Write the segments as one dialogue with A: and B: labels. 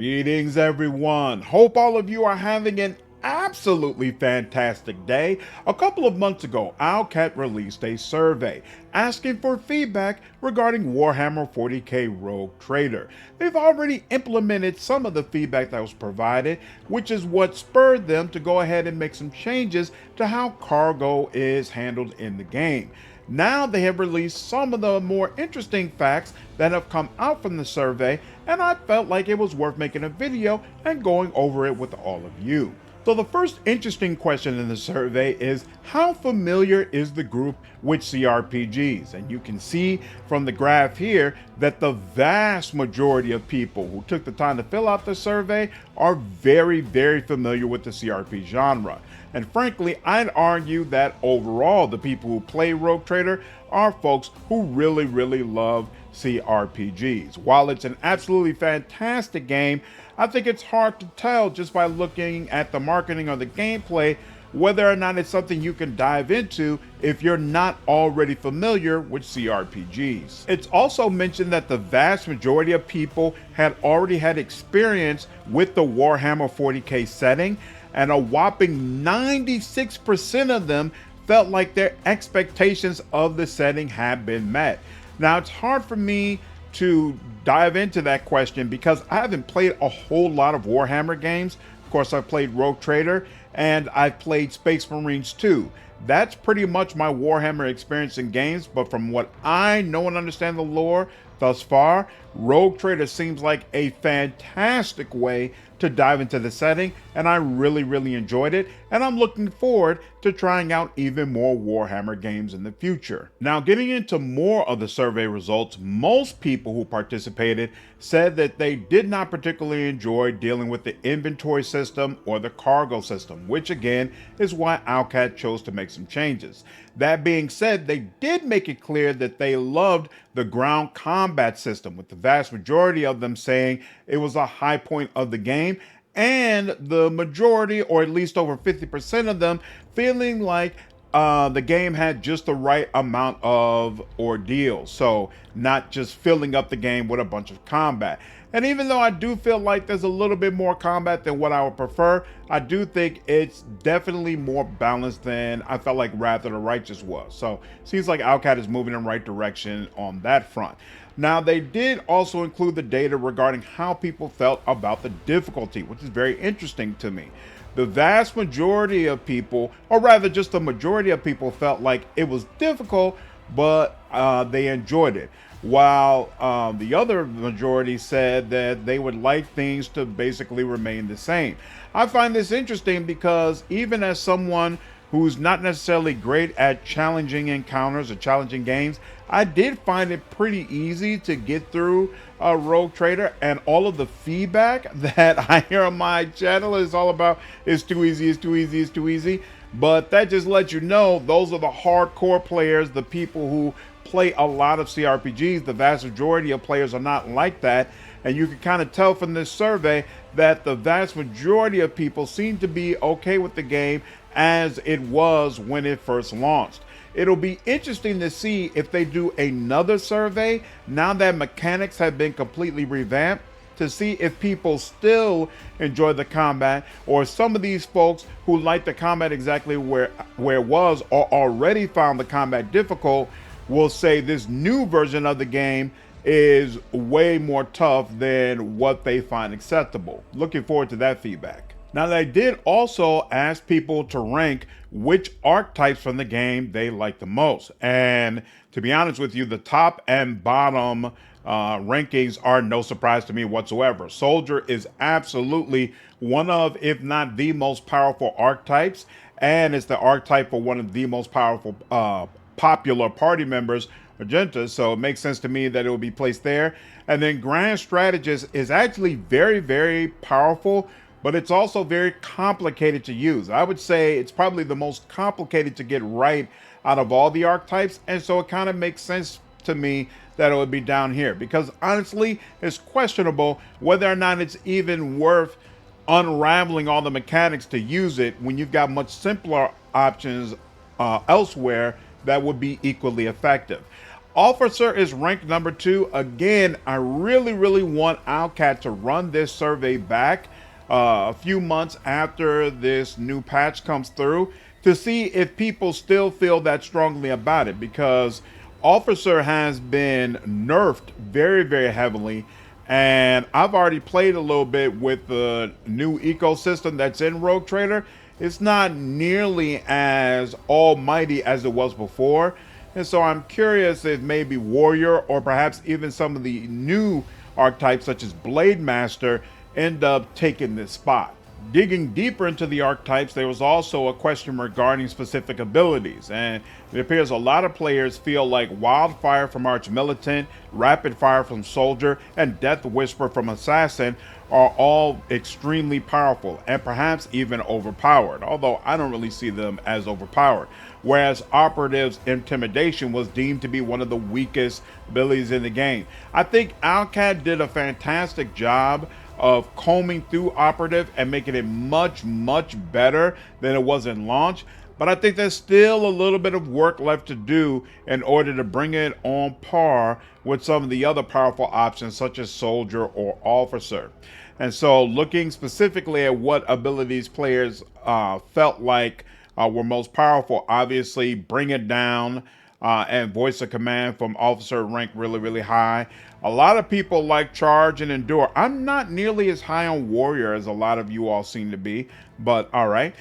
A: Greetings, everyone. Hope all of you are having an absolutely fantastic day. A couple of months ago, Owlcat released a survey asking for feedback regarding Warhammer 40K Rogue Trader. They've already implemented some of the feedback that was provided, which is what spurred them to go ahead and make some changes to how cargo is handled in the game. Now they have released some of the more interesting facts that have come out from the survey, and I felt like it was worth making a video and going over it with all of you. So the first interesting question in the survey is, how familiar is the group with cRPGs? And you can see from the graph here that the vast majority of people who took the time to fill out the survey are very familiar with the cRPG genre. And frankly, I'd argue that overall, the people who play Rogue Trader are folks who really love cRPGs. While it's an absolutely fantastic game, I think it's hard to tell just by looking at the marketing or the gameplay whether or not it's something you can dive into if you're not already familiar with cRPGs. It's also mentioned that the vast majority of people had already had experience with the Warhammer 40K setting, and a whopping 96% of them felt like their expectations of the setting had been met. Now, it's hard for me to dive into that question because I haven't played a whole lot of Warhammer games. Of course, I've played Rogue Trader and I've played Space Marines 2. That's pretty much my Warhammer experience in games, but from what I know and understand the lore thus far, Rogue Trader seems like a fantastic way to dive into the setting, and I really enjoyed it, and I'm looking forward to trying out even more Warhammer games in the future. Now, getting into more of the survey results, most people who participated said that they did not particularly enjoy dealing with the inventory system or the cargo system, which again is why Owlcat chose to make some changes. That being said, they did make it clear that they loved the ground combat system, with the vast majority of them saying it was a high point of the game, and the majority, or at least over 50% of them, feeling like the game had just the right amount of ordeal. So not just filling up the game with a bunch of combat. And even though I do feel like there's a little bit more combat than what I would prefer, I do think it's definitely more balanced than I felt like Wrath of the Righteous was. So seems like Owlcat is moving in the right direction on that front. Now, they did also include the data regarding how people felt about the difficulty, which is very interesting to me. The vast majority of people, or rather just the majority of people, felt like it was difficult, but they enjoyed it. While the other majority said that they would like things to basically remain the same. I find this interesting because even as someone who's not necessarily great at challenging encounters or challenging games, I did find it pretty easy to get through Rogue Trader, and all of the feedback that I hear on my channel is all about it's too easy, it's too easy, it's too easy. But that just lets you know those are the hardcore players, the people who play a lot of cRPGs. The vast majority of players are not like that, and you can kind of tell from this survey that the vast majority of people seem to be okay with the game as it was when it first launched. It'll be interesting to see if they do another survey now that mechanics have been completely revamped, to see if people still enjoy the combat, or some of these folks who like the combat exactly where it was or already found the combat difficult will say this new version of the game is way more tough than what they find acceptable. Looking forward to that feedback. Now, they did also ask people to rank which archetypes from the game they like the most. And to be honest with you, the top and bottom rankings are no surprise to me whatsoever. Soldier is absolutely one of, if not the most powerful archetypes, and it's the archetype for one of the most powerful popular party members, Argenta, so it makes sense to me that it will be placed there. And then Grand Strategist is actually very powerful, but it's also very complicated to use. I would say it's probably the most complicated to get right out of all the archetypes, and so it kind of makes sense to me that it would be down here, because honestly, it's questionable whether or not it's even worth unraveling all the mechanics to use it when you've got much simpler options elsewhere that would be equally effective. Officer is ranked number 2. Again, I really want Owlcat to run this survey back a few months after this new patch comes through to see if people still feel that strongly about it, because Officer has been nerfed very heavily, and I've already played a little bit with the new ecosystem that's in Rogue Trader. It's not nearly as almighty as it was before. And so I'm curious if maybe Warrior or perhaps even some of the new archetypes such as Blade Master end up taking this spot. Digging deeper into the archetypes, there was also a question regarding specific abilities, and it appears a lot of players feel like Wildfire from Arch-Militant, Rapid Fire from Soldier, and Death Whisper from Assassin are all extremely powerful and perhaps even overpowered, although I don't really see them as overpowered. Whereas Operative's Intimidation was deemed to be one of the weakest abilities in the game. I think Owlcat did a fantastic job of combing through Operative and making it much better than it was in launch, but I think there's still a little bit of work left to do in order to bring it on par with some of the other powerful options such as Soldier or Officer. And so looking specifically at what abilities players felt like were most powerful, obviously Bring It Down and Voice of Command from Officer ranked really high. A lot of people like Charge and Endure. I'm not nearly as high on Warrior as a lot of you all seem to be, but all right.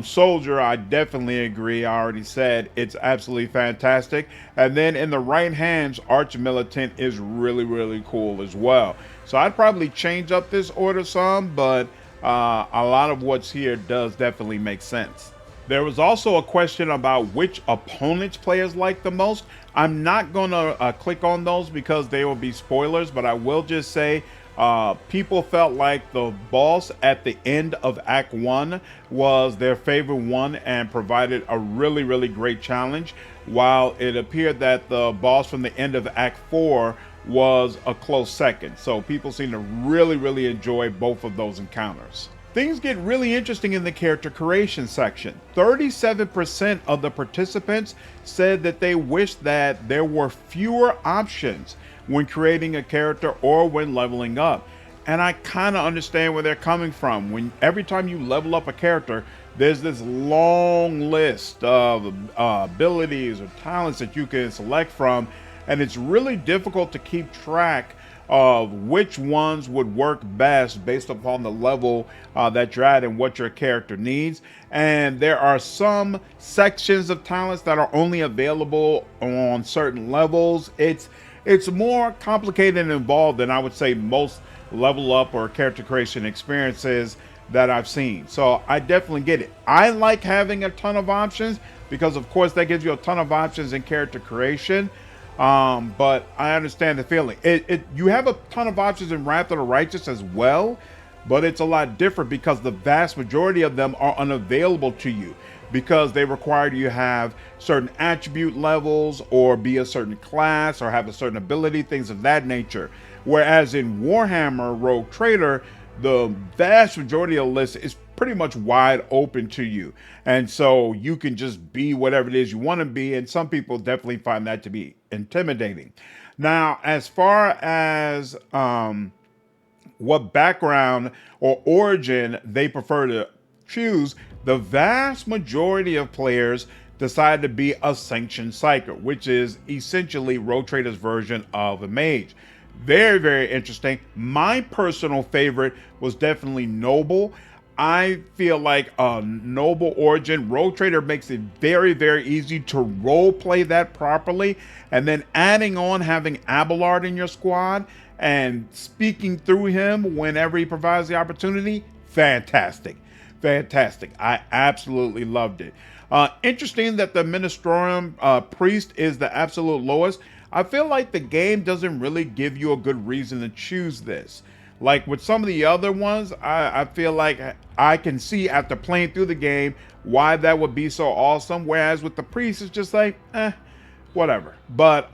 A: Soldier, I definitely agree. I already said it's absolutely fantastic. And then in the right hands, Arch-Militant is really cool as well. So I'd probably change up this order some, but a lot of what's here does definitely make sense. There was also a question about which opponents players like the most. I'm not going to click on those because they will be spoilers, but I will just say people felt like the boss at the end of Act 1 was their favorite one and provided a really great challenge, while it appeared that the boss from the end of Act 4 was a close second. So people seem to really enjoy both of those encounters. Things get really interesting in the character creation section. 37% of the participants said that they wish that there were fewer options when creating a character or when leveling up. And I kind of understand where they're coming from. When every time you level up a character, there's this long list of abilities or talents that you can select from, and it's really difficult to keep track of which ones would work best based upon the level that you're at and what your character needs. And there are some sections of talents that are only available on certain levels. It's more complicated and involved than I would say most level up or character creation experiences that I've seen. So I definitely get it. I like having a ton of options because of course that gives you a ton of options in character creation. But I understand the feeling. You have a ton of options in Wrath of the Righteous as well, but it's a lot different because the vast majority of them are unavailable to you because they require you to have certain attribute levels or be a certain class or have a certain ability, things of that nature. Whereas in Warhammer Rogue Trader, the vast majority of the list is pretty much wide open to you. And so you can just be whatever it is you want to be. And some people definitely find that to be intimidating. Now, as far as what background or origin they prefer to choose, the vast majority of players decide to be a sanctioned psyker, which is essentially Rogue Trader's version of a mage. Very interesting. My personal favorite was definitely Noble. I feel like a Noble origin, Rogue Trader makes it very easy to role play that properly, and then adding on having Abelard in your squad and speaking through him whenever he provides the opportunity, fantastic. I absolutely loved it. Interesting that the Ministerium Priest is the absolute lowest. I feel like the game doesn't really give you a good reason to choose this. Like with some of the other ones, I feel like I can see after playing through the game why that would be so awesome. Whereas with the Priest, it's just like, whatever. But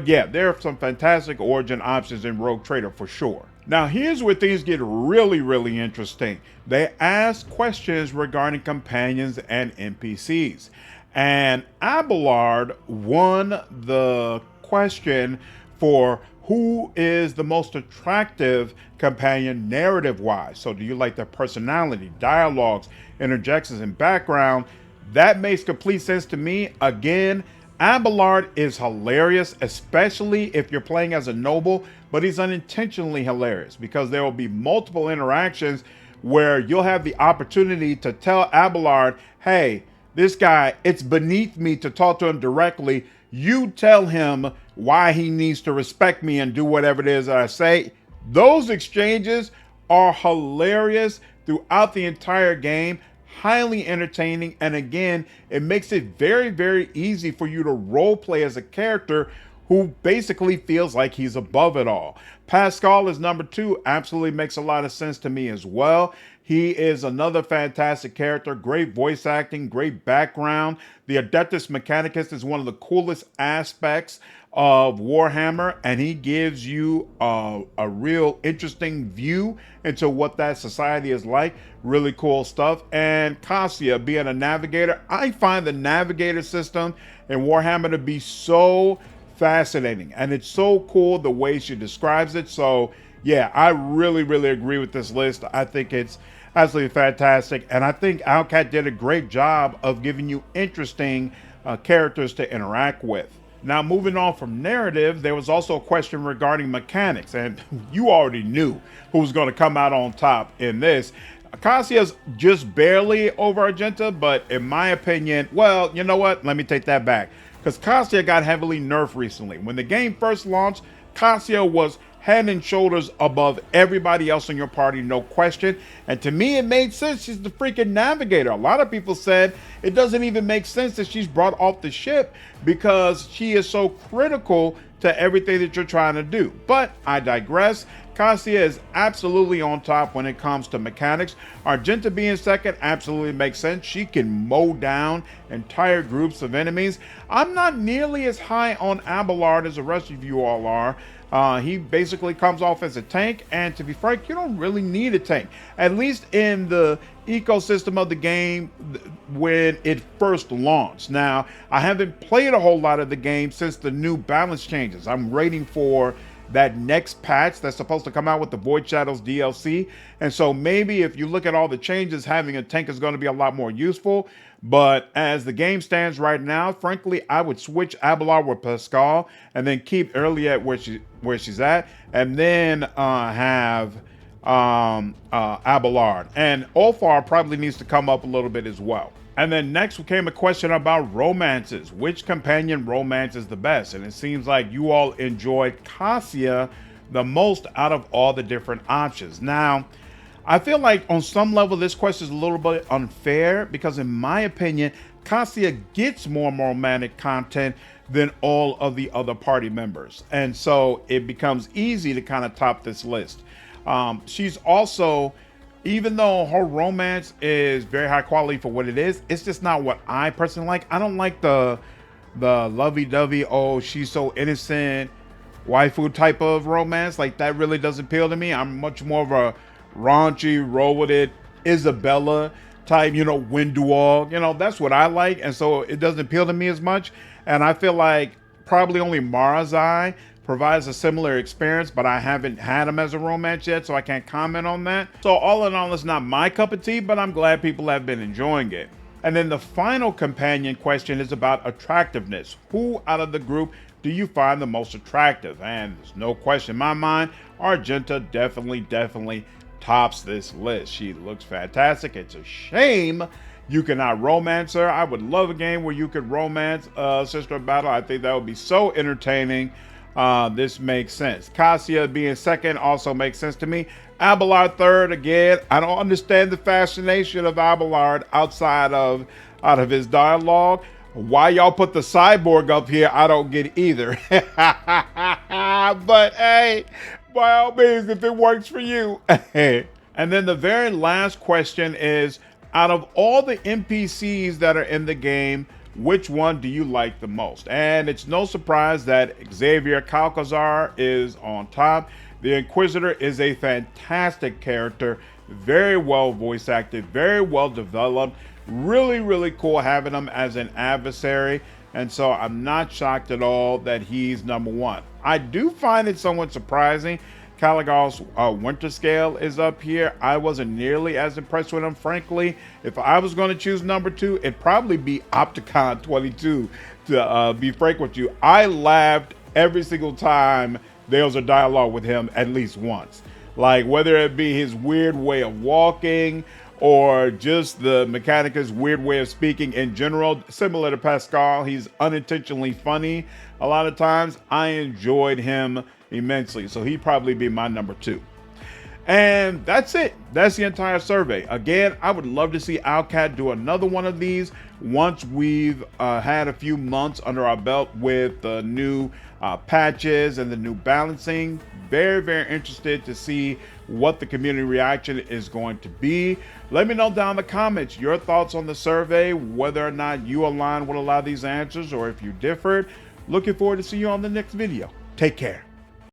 A: yeah, there are some fantastic origin options in Rogue Trader for sure. Now here's where things get really interesting. They ask questions regarding companions and NPCs. And Abelard won the question for who is the most attractive companion narrative-wise. So do you like their personality, dialogues, interjections, and background? That makes complete sense to me. Again, Abelard is hilarious, especially if you're playing as a noble, but he's unintentionally hilarious because there will be multiple interactions where you'll have the opportunity to tell Abelard, hey, this guy, it's beneath me to talk to him directly. You tell him why he needs to respect me and do whatever it is that I say. Those exchanges are hilarious throughout the entire game, highly entertaining, and again, it makes it very, very easy for you to role play as a character who basically feels like he's above it all. Pascal is number 2, absolutely makes a lot of sense to me as well. He is another fantastic character, great voice acting, great background. The Adeptus Mechanicus is one of the coolest aspects of Warhammer, and he gives you a real interesting view into what that society is like. Really cool stuff. And Cassia being a navigator, I find the navigator system in Warhammer to be so fascinating, and it's so cool the way she describes it. So yeah, I really, really agree with this list. I think it's absolutely fantastic, and I think Owlcat did a great job of giving you interesting characters to interact with. Now, moving on from narrative, there was also a question regarding mechanics, and you already knew who was going to come out on top in this. Cassia's just barely over Argenta, but in my opinion, well, you know what? Let me take that back, because Cassia got heavily nerfed recently. When the game first launched, Cassia was head and shoulders above everybody else in your party, no question. And to me, it made sense. She's the freaking navigator. A lot of people said it doesn't even make sense that she's brought off the ship because she is so critical to everything that you're trying to do. But I digress. Cassia is absolutely on top when it comes to mechanics. Argenta being second absolutely makes sense. She can mow down entire groups of enemies. I'm not nearly as high on Abelard as the rest of you all are. He basically comes off as a tank, and to be frank, you don't really need a tank, at least in the ecosystem of the game when it first launched. Now, I haven't played a whole lot of the game since the new balance changes. I'm waiting for that next patch that's supposed to come out with the Void Shadows DLC, and so maybe if you look at all the changes, having a tank is going to be a lot more useful. But as the game stands right now, frankly, I would switch Abelard with Pascal and then keep Earliette where she's at, and then have Abelard. And Ulfar probably needs to come up a little bit as well. And then next came a question about romances. Which companion romance is the best? And it seems like you all enjoyed Cassia the most out of all the different options. Now, I feel like on some level this question is a little bit unfair because in my opinion, Cassia gets more romantic content than all of the other party members. And so it becomes easy to kind of top this list. She's also, even though her romance is very high quality for what it is, it's just not what I personally like. I don't like the lovey-dovey, oh, she's so innocent, waifu type of romance. Like, that really doesn't appeal to me. I'm much more of a raunchy, roll with it, Isabella type, you know, Windual, you know, that's what I like. And so it doesn't appeal to me as much. And I feel like probably only Marazai provides a similar experience, but I haven't had him as a romance yet, so I can't comment on that. So all in all, it's not my cup of tea, but I'm glad people have been enjoying it. And then the final companion question is about attractiveness. Who out of the group do you find the most attractive? And there's no question in my mind, Argenta definitely tops this list. She looks fantastic. It's a shame you cannot romance her. I would love a game where you could romance Sister of Battle. I think that would be so entertaining. This makes sense. Cassia being second also makes sense to me. Abelard third, again, I don't understand the fascination of Abelard outside of his dialogue. Why y'all put the cyborg up here, I don't get either. But hey, by all means, if it works for you. And then the very last question is, out of all the NPCs that are in the game, which one do you like the most? And it's no surprise that Xavier Calcazar is on top. The Inquisitor is a fantastic character, very well voice acted, very well developed, really cool having him as an adversary. And so I'm not shocked at all that he's number one. I do find it somewhat surprising. Caligul's winter scale is up here. I wasn't nearly as impressed with him, frankly. If I was going to choose number two, it'd probably be Opticon 22. To be frank with you, I laughed every single time there was a dialogue with him at least once. Like whether it be his weird way of walking or just the Mechanicus' weird way of speaking in general, similar to Pascal, he's unintentionally funny. A lot of times I enjoyed him immensely, so he'd probably be my number two. And that's it. That's the entire survey. Again, I would love to see Owlcat do another one of these once we've had a few months under our belt with the new patches and the new balancing. Very, very interested to see what the community reaction is going to be. Let me know down in the comments your thoughts on the survey, whether or not you align with a lot of these answers or if you differed. Looking forward to see you on the next video. Take care.